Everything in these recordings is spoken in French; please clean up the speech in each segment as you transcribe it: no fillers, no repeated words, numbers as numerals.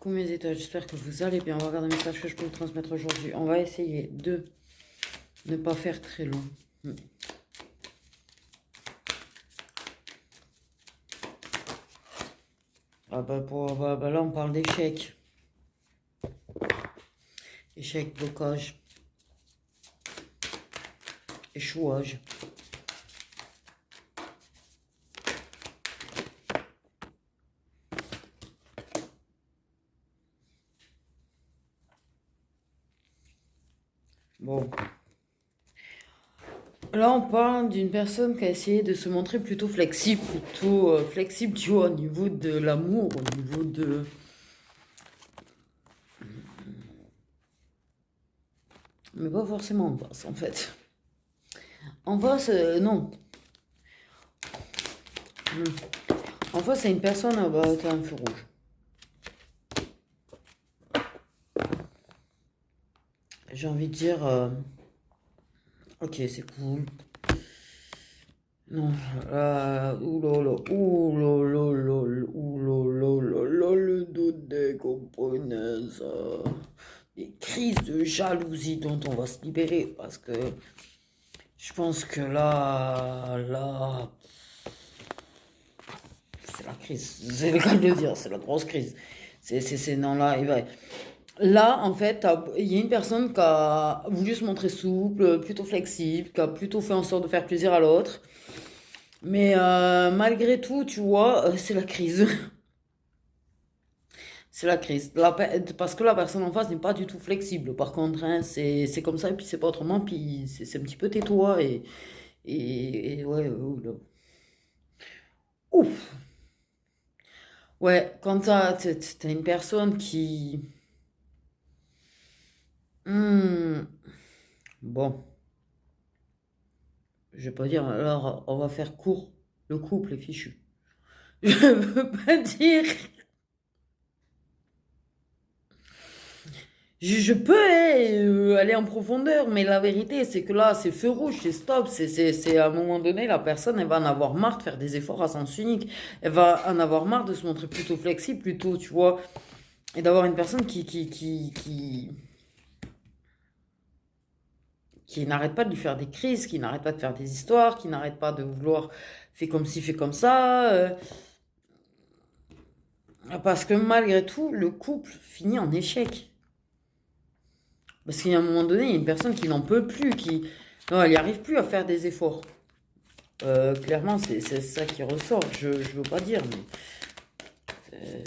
Coucou mes étoiles, j'espère que vous allez bien. On va regarder un message que je peux vous transmettre aujourd'hui. On va essayer de ne pas faire très long. Là, on parle d'échec. Échec, blocage, échouage. Bon. Là, on parle d'une personne qui a essayé de se montrer plutôt flexible, tu vois, au niveau de l'amour, au niveau de... Mais pas forcément en face, en fait. En face, non. En face, c'est une personne, qui a un feu rouge. J'ai envie de dire... ok, c'est cool. Non, le doute des components, des crises de jalousie dont on va se libérer parce que je pense que là, c'est la crise, c'est le cas de le dire, c'est la grosse crise. Non, là, il va. Là, en fait, il y a une personne qui a voulu se montrer souple, plutôt flexible, qui a plutôt fait en sorte de faire plaisir à l'autre. Mais malgré tout, tu vois, c'est la crise. C'est la crise. Parce que la personne en face n'est pas du tout flexible. Par contre, hein, c'est comme ça et puis c'est pas autrement. Puis c'est un petit peu tais-toi et ouais, ouf. Ouais, quand t'as une personne qui... Hmm, bon, je vais pas dire, alors on va faire court. Le couple est fichu. Je veux pas dire... Je peux aller en profondeur, mais la vérité, c'est que là, c'est feu rouge, c'est stop. C'est à un moment donné, la personne, elle va en avoir marre de faire des efforts à sens unique. Elle va en avoir marre de se montrer plutôt flexible, plutôt, tu vois, et d'avoir une personne qui n'arrête pas de lui faire des crises, qui n'arrête pas de faire des histoires, qui n'arrête pas de vouloir faire comme ci, fait comme ça. Parce que malgré tout, le couple finit en échec. Parce qu'il y a un moment donné, il y a une personne qui n'en peut plus, non, elle n'y arrive plus à faire des efforts. Clairement, c'est ça qui ressort. Je veux pas dire, mais...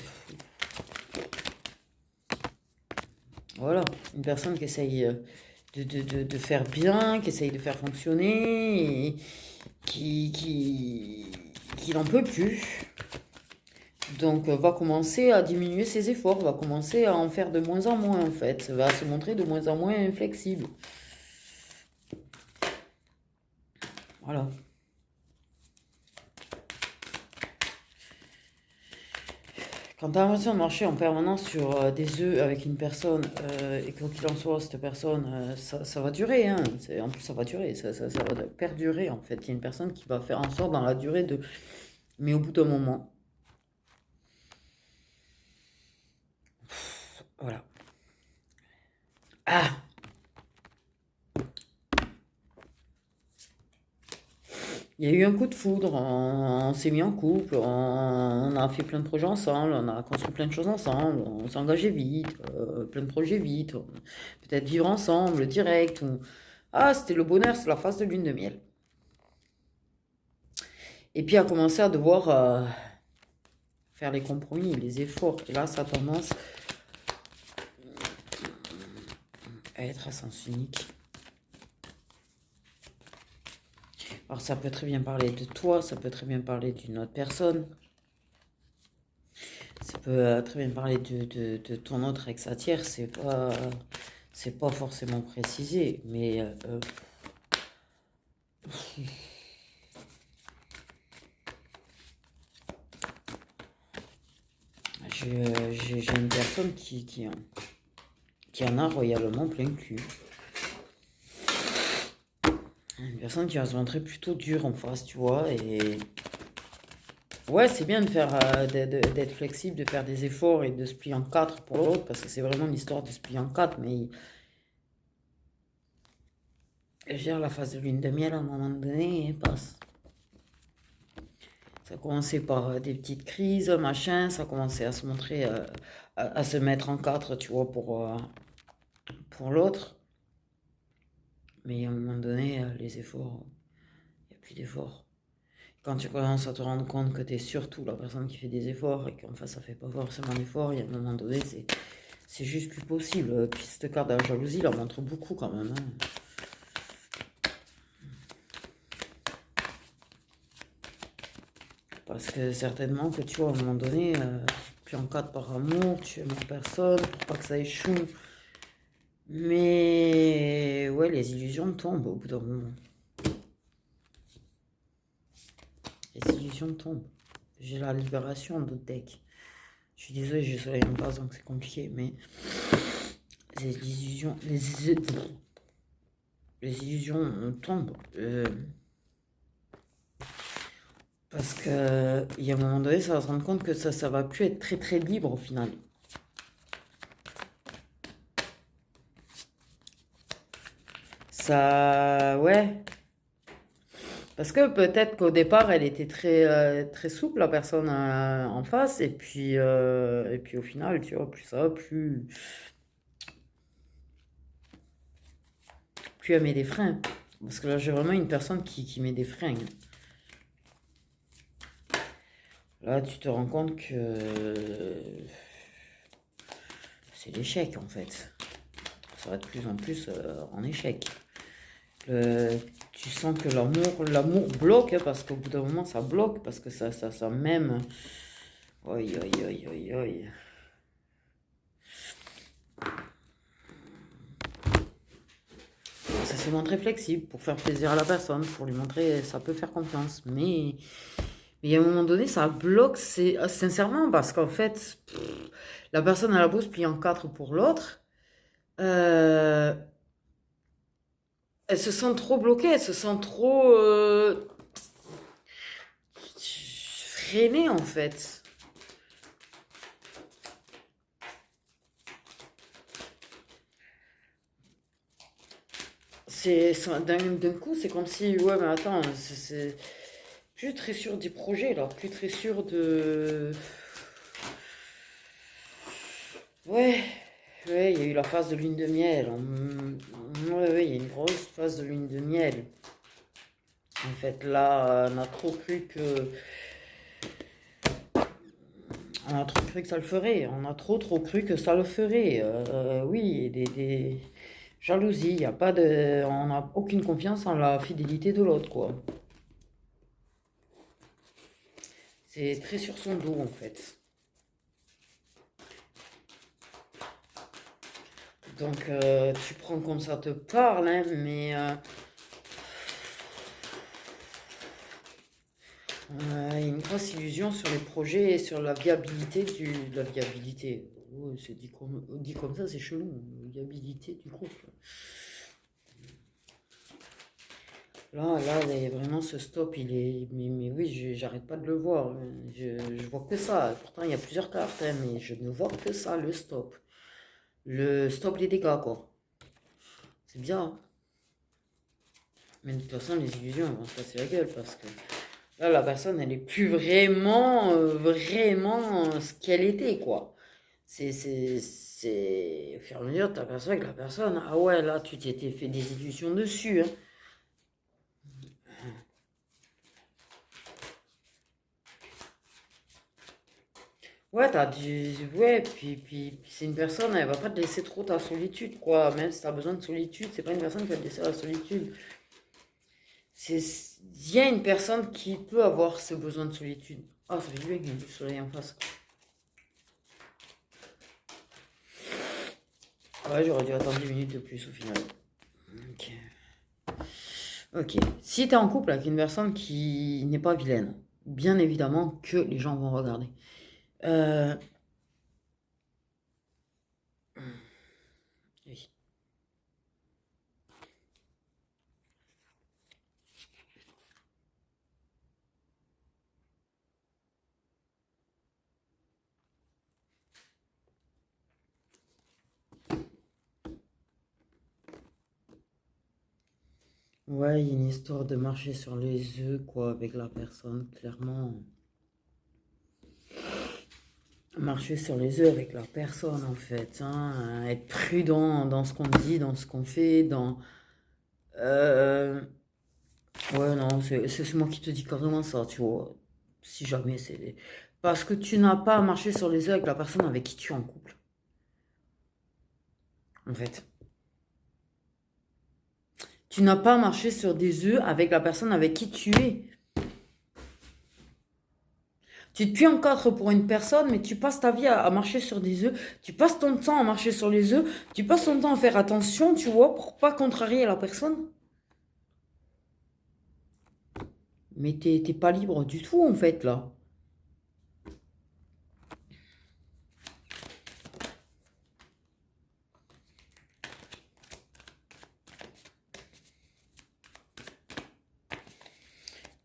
voilà, une personne qui essaye de faire bien, qui essaye de faire fonctionner, et qui n'en peut plus. Donc, va commencer à diminuer ses efforts, va commencer à en faire de moins en moins, en fait. Va se montrer de moins en moins inflexible. Voilà. Quand tu as l'impression de marcher en permanence sur des œufs avec une personne, et quoi qu'il en soit, cette personne, ça va durer, hein. En plus, ça va durer, ça va perdurer, en fait. Il y a une personne qui va faire en sorte dans la durée de... Mais au bout d'un moment, voilà. Ah! Il y a eu un coup de foudre, on s'est mis en couple, on a fait plein de projets ensemble, on a construit plein de choses ensemble, on s'est engagé vite, plein de projets vite, peut-être vivre ensemble, direct. Ah, c'était le bonheur, c'est la phase de lune de miel. Et puis à commencer à devoir faire les compromis, les efforts. Et là, ça a tendance à être à sens unique. Alors ça peut très bien parler de toi, ça peut très bien parler d'une autre personne. Ça peut très bien parler de ton autre ex-atière, c'est pas forcément précisé, mais j'ai une personne qui en a royalement plein le cul. Une personne qui va se montrer plutôt dure en face, tu vois, et Ouais, c'est bien de faire, d'être flexible, de faire des efforts et de se plier en quatre pour l'autre, parce que c'est vraiment l'histoire de se plier en quatre. Mais je veux dire, la phase de lune de miel, à un moment donné, elle passe. Ça a commencé par des petites crises, machin, ça a commencé à se montrer, à se mettre en quatre, tu vois, pour l'autre. Mais à un moment donné, les efforts, il n'y a plus d'efforts. Quand tu commences à te rendre compte que tu es surtout la personne qui fait des efforts et qu'en face ça fait pas forcément d'efforts, il y a un moment donné, c'est juste plus possible. Puis cette carte de la jalousie la montre beaucoup quand même, hein. Parce que certainement que tu vois, à un moment donné, tu encadres par amour, tu aimes la personne pour pas que ça échoue. Mais ouais, les illusions tombent au bout d'un moment. Les illusions tombent. J'ai la libération de deck. Je suis désolée, j'ai le soleil en face donc c'est compliqué, mais les illusions, les illusions tombent. Parce que il y a un moment donné, ça va se rendre compte que ça va plus être très très libre au final. Ça, ouais. Parce que peut-être qu'au départ, elle était très, très souple, la personne en face, et puis au final, tu vois, plus ça va, plus elle met des freins. Parce que là, j'ai vraiment une personne qui met des freins. Là, tu te rends compte que c'est l'échec, en fait. Ça va de plus en plus en échec. Euh, Tu sens que l'amour bloque, hein, parce qu'au bout d'un moment, ça bloque, parce que ça même. Oi, oi, oi, oi, oi. Ça se montre flexible pour faire plaisir à la personne, pour lui montrer ça peut faire confiance. Mais à un moment donné, ça bloque, c'est sincèrement, parce qu'en fait, la personne à la bourse plie en quatre pour l'autre. euh, Elle se sent trop bloquée, elle se sent trop freinée en fait. D'un coup, c'est comme si, ouais, mais attends, c'est plus très sûr des projets là, plus très sûr de. Ouais, ouais, il y a eu la phase de lune de miel. Ouais, ouais, il y a une grosse phase de lune de miel. En fait, là, on a trop cru que ça le ferait. On a trop cru que ça le ferait. Oui, des jalousies. Il y a pas de, on n'a aucune confiance en la fidélité de l'autre, quoi. C'est très sur son dos, en fait. Donc, tu prends comme ça te parle, hein, mais il y a une grosse illusion sur les projets et sur la viabilité la viabilité. Oh, c'est dit comme ça, c'est chelou. Viabilité du couple. Là, vraiment, ce stop, il est. Mais oui, j'arrête pas de le voir. Je vois que ça. Pourtant, il y a plusieurs cartes, hein, mais je ne vois que ça, le stop. Le stop des dégâts, quoi. C'est bien, hein. Mais de toute façon, les illusions elles vont se casser la gueule parce que là, la personne, elle est plus vraiment ce qu'elle était, quoi. Au fur et à mesure, tu aperçois que la personne, ah ouais, là, tu t'étais fait des illusions dessus, hein. Ouais, ouais, puis c'est une personne, elle va pas te laisser trop ta solitude, quoi. Même si t'as besoin de solitude, c'est pas une personne qui va te laisser la solitude. C'est, il y a une personne qui peut avoir ce besoin de solitude. Ah, ça fait du bien qu'il y ait du soleil en face. Ouais, j'aurais dû attendre 10 minutes de plus au final. Ok. Ok. Si t'es en couple avec une personne qui n'est pas vilaine, bien évidemment que les gens vont regarder. Euh, oui. Ouais, il y a une histoire de marcher sur les œufs, quoi, avec la personne, clairement. Marcher sur les œufs avec la personne, en fait, hein. Être prudent dans ce qu'on dit, dans ce qu'on fait, dans... Euh, Ouais, non, c'est moi qui te dis carrément ça, tu vois. Si jamais c'est... Parce que tu n'as pas à marcher sur les œufs avec la personne avec qui tu es en couple, en fait. Tu n'as pas à marcher sur des œufs avec la personne avec qui tu es. Tu te plies en quatre pour une personne, mais tu passes ta vie à marcher sur des œufs. Tu passes ton temps à marcher sur les œufs. Tu passes ton temps à faire attention, tu vois, pour pas contrarier la personne. Mais t'es pas libre du tout, en fait, là.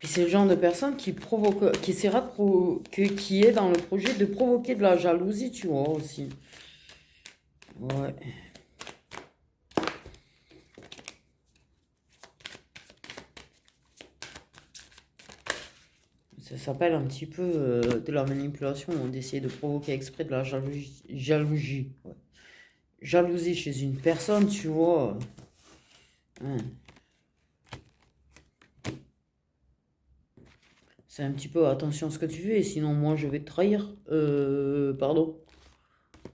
Puis c'est le genre de personne qui provoque, qui essaiera qui est dans le projet de provoquer de la jalousie, tu vois, aussi. Ouais. Ça s'appelle un petit peu de la manipulation, d'essayer de provoquer exprès de la jalousie. Jalousie, ouais. Jalousie chez une personne, tu vois. Hein. C'est un petit peu attention à ce que tu fais, sinon moi je vais te trahir. Pardon.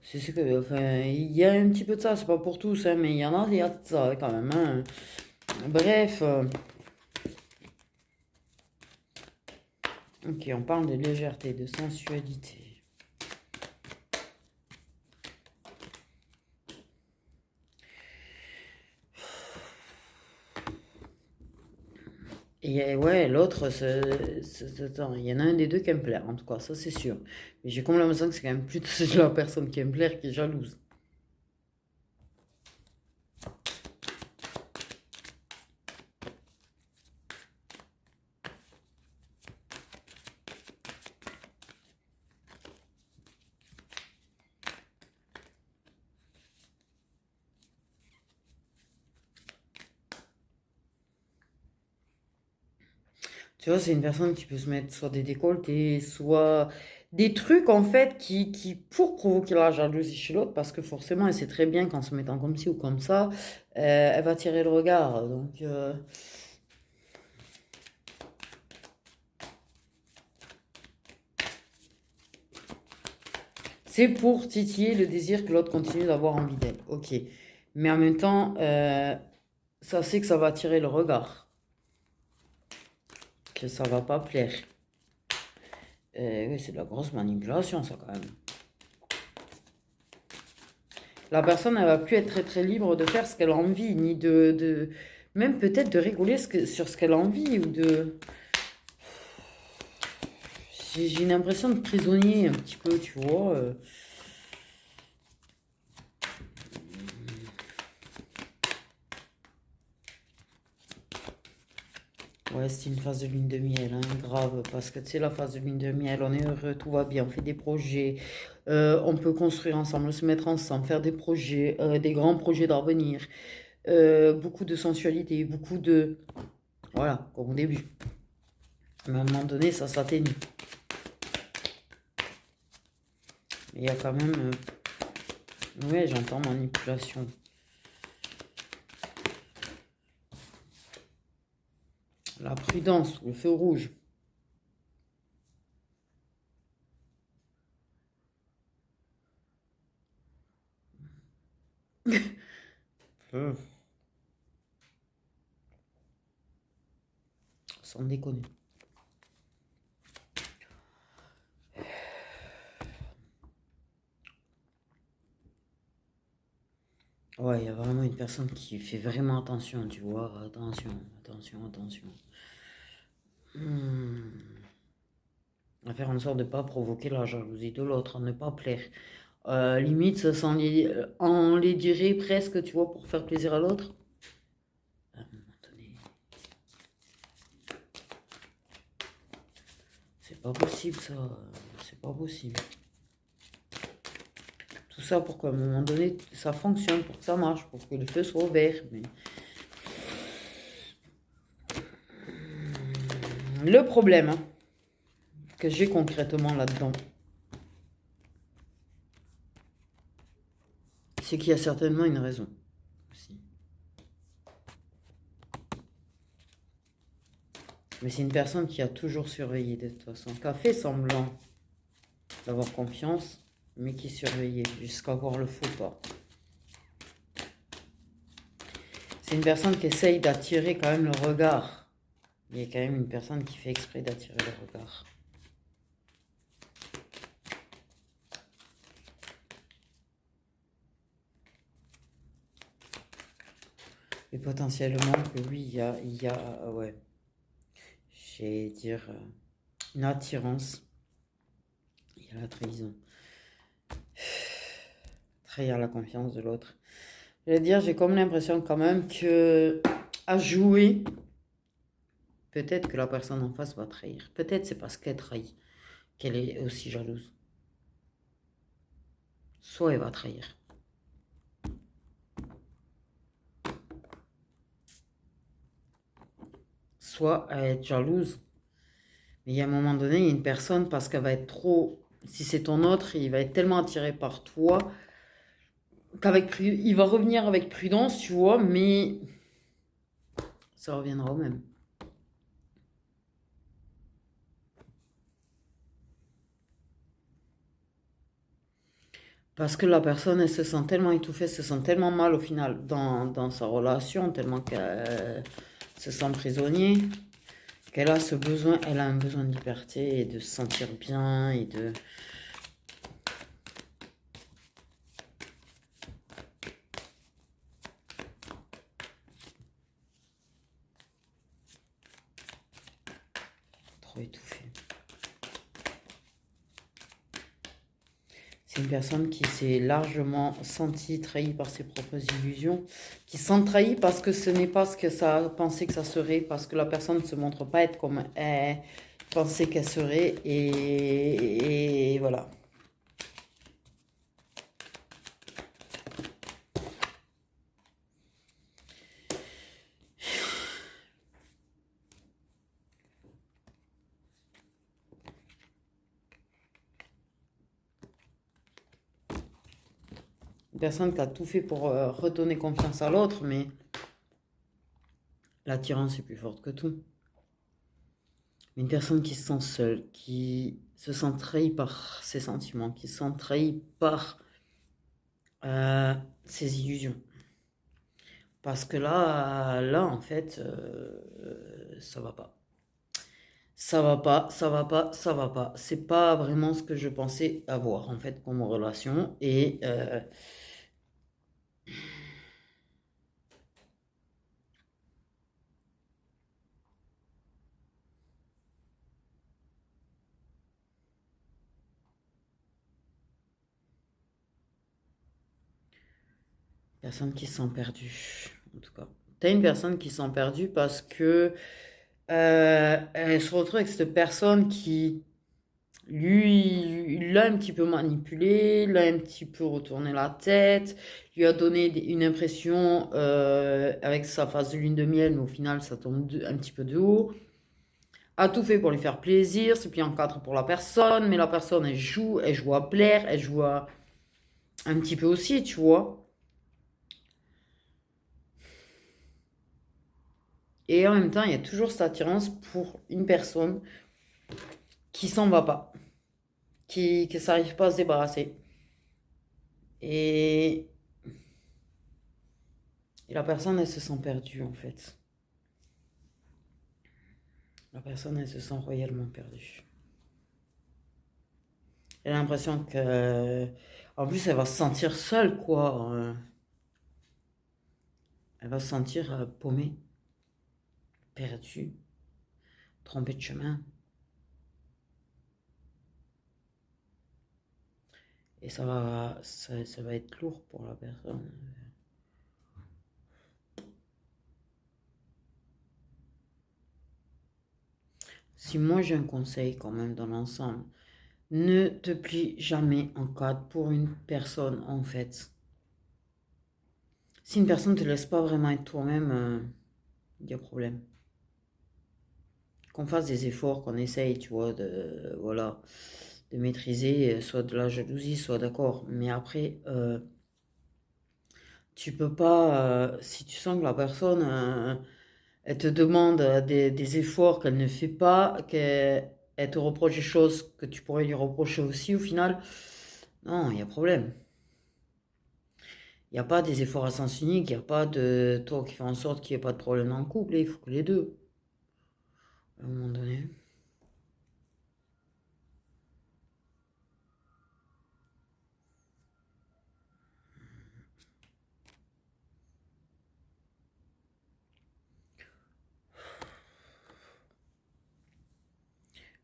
C'est ce que, enfin, il y a un petit peu de ça, c'est pas pour tous, hein, mais il y a de ça quand même, hein. Bref, ok, on parle de légèreté, de sensualité. Et ouais, l'autre, attends, il y en a un des deux qui aime plaire, en tout cas, ça c'est sûr. Mais j'ai comme l'impression que c'est quand même plutôt la personne qui aime plaire qui est jalouse. Tu vois, c'est une personne qui peut se mettre soit des décolletés, soit des trucs en fait pour provoquer la jalousie chez l'autre, parce que forcément, elle sait très bien qu'en se mettant comme ci ou comme ça, elle va tirer le regard. Donc, c'est pour titiller le désir que l'autre continue d'avoir envie d'elle. Ok. Mais en même temps, ça sait que ça va attirer le regard, que ça va pas plaire. Oui, c'est de la grosse manipulation, ça, quand même. La personne, elle va plus être très très libre de faire ce qu'elle a envie, ni même peut-être de rigoler sur ce qu'elle a envie, ou de... J'ai une impression de prisonnier un petit peu, tu vois. Ouais, c'est une phase de lune de miel, hein, grave, parce que tu sais, la phase de lune de miel, on est heureux, tout va bien, on fait des projets, on peut construire ensemble, se mettre ensemble, faire des projets, des grands projets d'avenir, beaucoup de sensualité, beaucoup de... Voilà, comme au début. Mais à un moment donné, ça s'atténue. Mais il y a quand même... Ouais, j'entends manipulation. La prudence, le feu rouge. Hum, Sans déconner. Ouais, il y a vraiment une personne qui fait vraiment attention, tu vois. Attention, attention, attention. Hmm. À faire en sorte de ne pas provoquer la jalousie de l'autre, à ne pas plaire. Limite, ça on les dirait presque, tu vois, pour faire plaisir à l'autre. À un moment donné, c'est pas possible ça. C'est pas possible. Tout ça pour qu'à un moment donné, ça fonctionne, pour que ça marche, pour que le feu soit vert. Mais Le problème hein, que j'ai concrètement là-dedans, c'est qu'il y a certainement une raison aussi. Mais c'est une personne qui a toujours surveillé de toute façon, qui a fait semblant d'avoir confiance, mais qui surveillait jusqu'à voir le faux pas. C'est une personne qui essaye d'attirer quand même le regard. Il y a quand même une personne qui fait exprès d'attirer le regard. Et potentiellement que oui, il y a ouais, je vais dire, une attirance. Il y a la trahison. Trahir la confiance de l'autre. Je vais dire, j'ai comme l'impression quand même que à jouer, peut-être que la personne en face va trahir. Peut-être c'est parce qu'elle trahit qu'elle est aussi jalouse. Soit elle va trahir. Soit elle est jalouse. Mais il y a un moment donné, il y a une personne, parce qu'elle va être trop... Si c'est ton autre, il va être tellement attiré par toi il va revenir avec prudence, tu vois, mais ça reviendra au même. Parce que la personne, elle se sent tellement étouffée, se sent tellement mal au final dans sa relation, tellement qu'elle se sent prisonnier, qu'elle a ce besoin, elle a un besoin de liberté et de se sentir bien et de... Trop étouffée. C'est une personne qui s'est largement sentie trahie par ses propres illusions, qui se sent trahie parce que ce n'est pas ce que ça pensait que ça serait, parce que la personne ne se montre pas être comme elle pensait qu'elle serait, et voilà. Une personne qui a tout fait pour redonner confiance à l'autre, mais l'attirance est plus forte que tout. Une personne qui se sent seule, qui se sent trahie par ses sentiments, qui se sent trahie par ses illusions. Parce que là en fait, ça va pas. Ça va pas, ça va pas, ça va pas. C'est pas vraiment ce que je pensais avoir, en fait, comme relation. Et personne qui se sent perdue, en tout cas. T'as une personne qui se sent perdue parce que elle se retrouve avec cette personne qui, lui, l'a un petit peu manipulé, l'a un petit peu retourné la tête, lui a donné une impression avec sa phase de lune de miel, mais au final, ça tombe un petit peu de haut. A tout fait pour lui faire plaisir, se plie en quatre pour la personne, mais la personne, elle joue à plaire, elle joue à... un petit peu aussi, tu vois. Et en même temps, il y a toujours cette attirance pour une personne qui s'en va pas, qui ne s'arrive pas à se débarrasser. Et, et la personne, elle se sent perdue, en fait. La personne, elle se sent royalement perdue. Elle a l'impression que... En plus, elle va se sentir seule, quoi. Elle va se sentir paumée, perdue, trompée de chemin. Et ça va être lourd pour la personne. Si moi j'ai un conseil quand même dans l'ensemble, ne te plie jamais en cadre pour une personne en fait. Si une personne ne te laisse pas vraiment être toi-même, il y a problème. qu'on fasse des efforts, qu'on essaye, tu vois, voilà, de maîtriser soit de la jalousie, soit d'accord. Mais après, tu peux pas, si tu sens que la personne, elle te demande des efforts qu'elle ne fait pas, qu'elle te reproche des choses que tu pourrais lui reprocher aussi, au final, non, il y a problème. Il n'y a pas des efforts à sens unique, il n'y a pas de toi qui fais en sorte qu'il n'y ait pas de problème dans le couple, il faut que les deux, à un moment donné.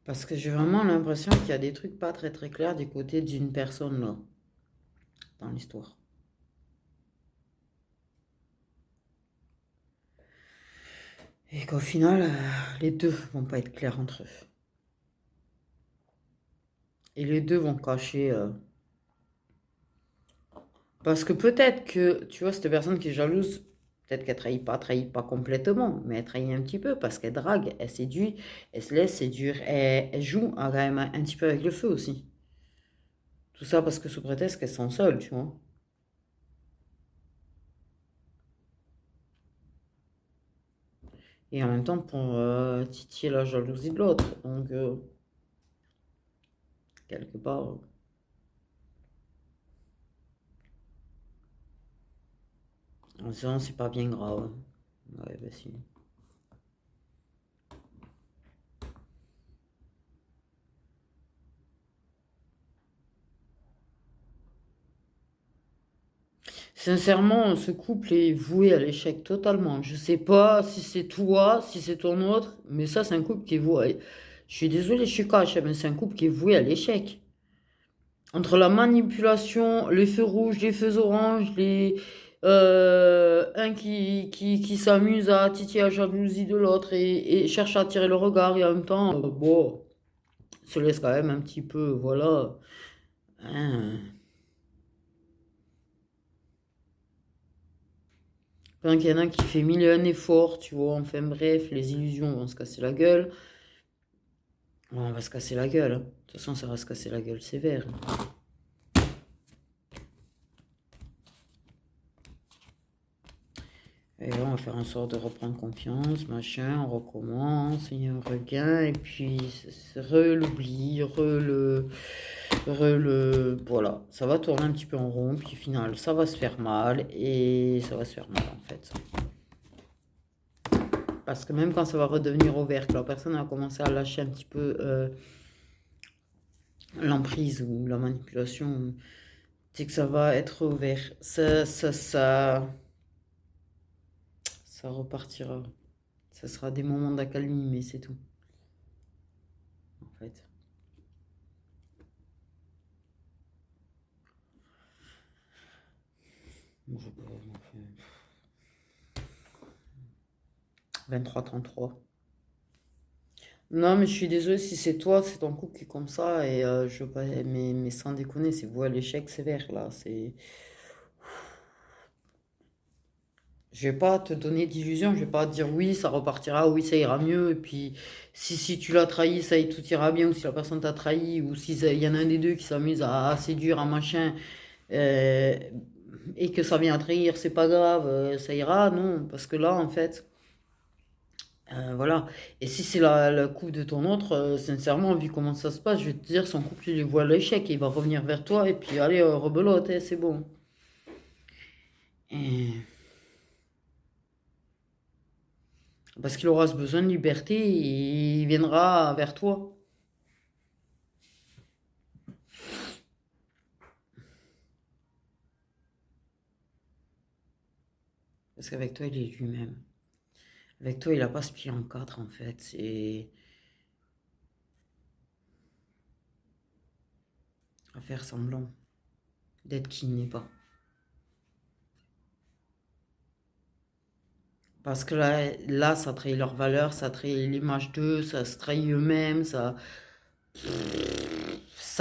Parce que j'ai vraiment l'impression qu'il y a des trucs pas très très clairs du côté d'une personne là, dans l'histoire. Et qu'au final, les deux vont pas être clairs entre eux. Et les deux vont cacher. Parce que peut-être que, tu vois, cette personne qui est jalouse, peut-être qu'elle trahit pas complètement, mais elle trahit un petit peu parce qu'elle drague, elle séduit, elle se laisse séduire, elle joue quand même un petit peu avec le feu aussi. Tout ça parce que sous prétexte qu'elles sont seules, tu vois. Et en même temps pour titiller la jalousie de l'autre. Donc, quelque part. En disant, c'est pas bien grave. Ouais, bah si. Sincèrement, ce couple est voué à l'échec totalement. Je sais pas si c'est toi, si c'est ton autre, mais ça, c'est un couple qui est voué. Je suis désolée, je suis cash, mais c'est un couple qui est voué à l'échec. Entre la manipulation, les feux rouges, les feux oranges, un qui s'amuse à titiller la jalousie de l'autre et cherche à attirer le regard et en même temps, bon, se laisse quand même un petit peu, voilà. Hein. Pendant qu'il y en a un qui fait mille et un efforts, tu vois, enfin bref, les illusions vont se casser la gueule. Ouais, on va se casser la gueule, hein. De toute façon, ça va se casser la gueule sévère. Et là, on va faire en sorte de reprendre confiance, machin, on recommence, il y a un regain, et puis l'oubli, voilà, ça va tourner un petit peu en rond, puis au final, ça va se faire mal, et ça va se faire mal en fait. Parce que même quand ça va redevenir ouvert, que la personne a commencé à lâcher un petit peu l'emprise ou la manipulation, c'est que ça va être ouvert. Ça repartira. Ça sera des moments d'accalmie, mais c'est tout. En fait. Bon, je peux 23-33. Non, mais je suis désolée si c'est toi, c'est ton couple qui est comme ça, et je veux pas, mais sans déconner, c'est vous à l'échec sévère là. Je vais pas te donner d'illusions, je vais pas te dire oui, ça repartira, oui, ça ira mieux, et puis si tu l'as trahi, tout ira bien, ou si la personne t'a trahi, ou si il y en a un des deux qui s'amuse à séduire un machin, euh, et que ça vient à trahir, c'est pas grave, ça ira, non, parce que là, en fait, voilà. Et si c'est le couple de ton autre, sincèrement, vu comment ça se passe, je vais te dire, son couple, il voit l'échec, il va revenir vers toi, et puis allez, rebelote, c'est bon. Et- Parce qu'il aura ce besoin de liberté et il viendra vers toi. Parce qu'avec toi, il est lui-même. Avec toi, il n'a pas ce pied en quatre, en fait. C'est à faire semblant d'être qui il n'est pas. Parce que là, ça trahit leur valeur, ça trahit l'image d'eux, ça se trahit eux-mêmes, ça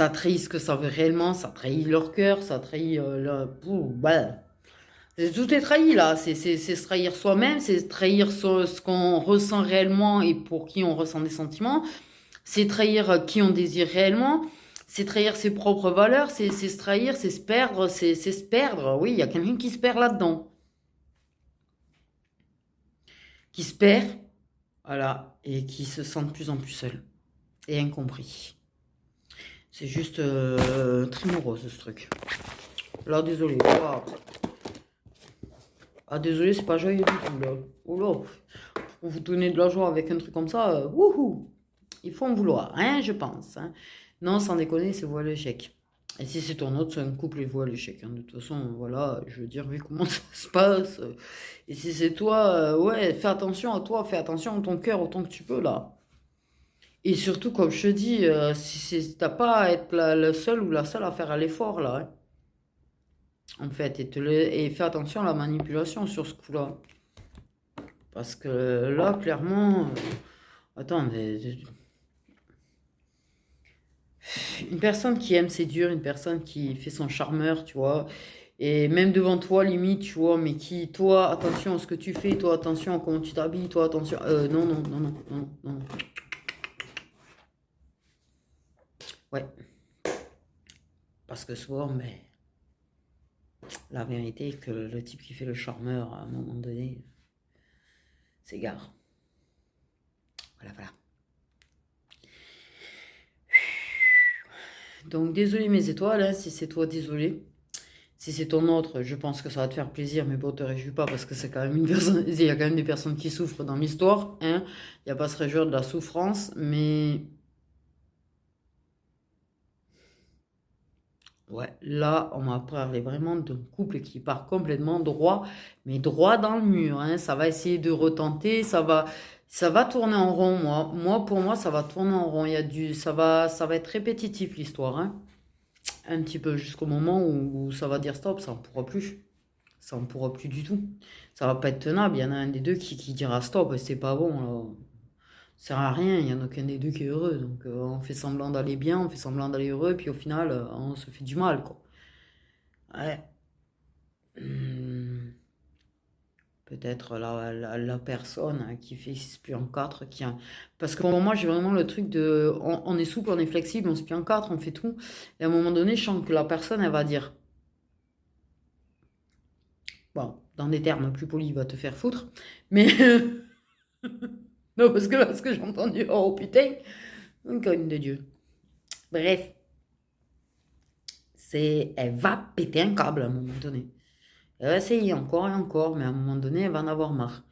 trahit ce que ça veut réellement, ça trahit leur cœur, ça trahit leur... Ouh, bah. Tout est trahi là, c'est se trahir soi-même, c'est trahir ce qu'on ressent réellement et pour qui on ressent des sentiments, c'est trahir qui on désire réellement, c'est trahir ses propres valeurs, c'est se trahir, c'est se perdre, c'est se perdre. Oui, il y a quelqu'un qui se perd là-dedans, qui se perd, voilà, et qui se sent de plus en plus seul et incompris. C'est juste très morose ce truc. Là, désolé. Ah, désolé, c'est pas joyeux du tout, là. Oh là, pour vous donner de la joie avec un truc comme ça, wouhou, il faut en vouloir, hein, je pense. Hein. Non, sans déconner, c'est voué à l'échec. Et si c'est ton autre, c'est un couple et voué à l'échec. Hein. De toute façon, voilà, je veux dire, vu comment ça se passe. Et si c'est toi, ouais, fais attention à toi, fais attention à ton cœur autant que tu peux, là. Et surtout, comme je te dis, si t'as pas à être le seul ou la seule à faire l'effort, là. Hein. En fait, et fais attention à la manipulation sur ce coup-là. Parce que là, clairement, attends, une personne qui aime séduire, une personne qui fait son charmeur, tu vois, et même devant toi, limite, tu vois, mais qui, toi, attention à ce que tu fais, toi, attention à comment tu t'habilles, toi, attention, non, non, non, non, non, non. Ouais, parce que souvent, mais la vérité est que le type qui fait le charmeur, à un moment donné, s'égare. Voilà, voilà. Donc, désolé mes étoiles, hein, si c'est toi, désolé. Si c'est ton autre, je pense que ça va te faire plaisir, mais bon, te réjouis pas parce que c'est quand même une personne. Il y a quand même des personnes qui souffrent dans l'histoire, hein. Il n'y a pas à se réjouir de la souffrance, mais ouais, là, on m'a parlé vraiment d'un couple qui part complètement droit, mais droit dans le mur, hein. Ça va essayer de retenter, ça va tourner en rond, moi. Pour moi, ça va tourner en rond. Il y a ça va être répétitif l'histoire, hein. Un petit peu jusqu'au moment où ça va dire stop, ça ne pourra plus. Ça ne pourra plus du tout. Ça va pas être tenable. Il y en a un des deux qui dira stop, c'est pas bon. Là. Ça sert à rien, il n'y en a aucun des deux qui est heureux. Donc on fait semblant d'aller bien, on fait semblant d'aller heureux, puis au final, on se fait du mal, quoi. Ouais. Hmm. Peut-être la personne hein, qui fait se plie en quatre. Parce que pour moi, j'ai vraiment le truc de. On est souple, on est flexible, on se plie en quatre, on fait tout. Et à un moment donné, je sens que la personne, elle va dire. Bon, dans des termes plus polis, va te faire foutre. Mais. Non, parce que là, ce que j'ai entendu, oh putain, une conne de Dieu. Bref, elle va péter un câble à un moment donné. Elle va essayer encore et encore, mais à un moment donné, elle va en avoir marre.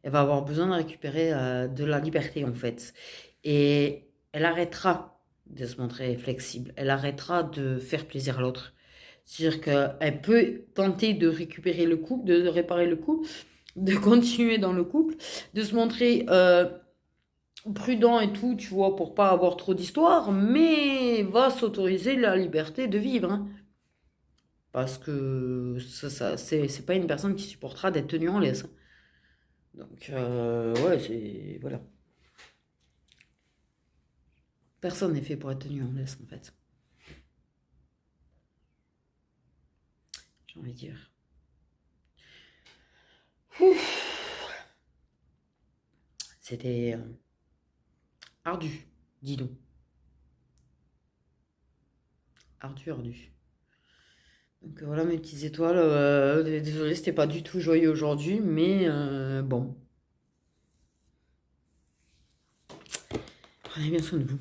Elle va avoir besoin de récupérer de la liberté, en fait. Et elle arrêtera de se montrer flexible. Elle arrêtera de faire plaisir à l'autre. C'est-à-dire qu'elle peut tenter de récupérer le couple, de réparer le couple, de continuer dans le couple, de se montrer prudent et tout, tu vois, pour pas avoir trop d'histoires, mais va s'autoriser la liberté de vivre. Hein. Parce que c'est pas une personne qui supportera d'être tenue en laisse. Donc, ouais, c'est. Voilà. Personne n'est fait pour être tenu en laisse, en fait. J'ai envie de dire. C'était ardu, dis donc. Ardu, ardu. Donc voilà mes petites étoiles. Désolée, c'était pas du tout joyeux aujourd'hui, mais bon. Prenez bien soin de vous.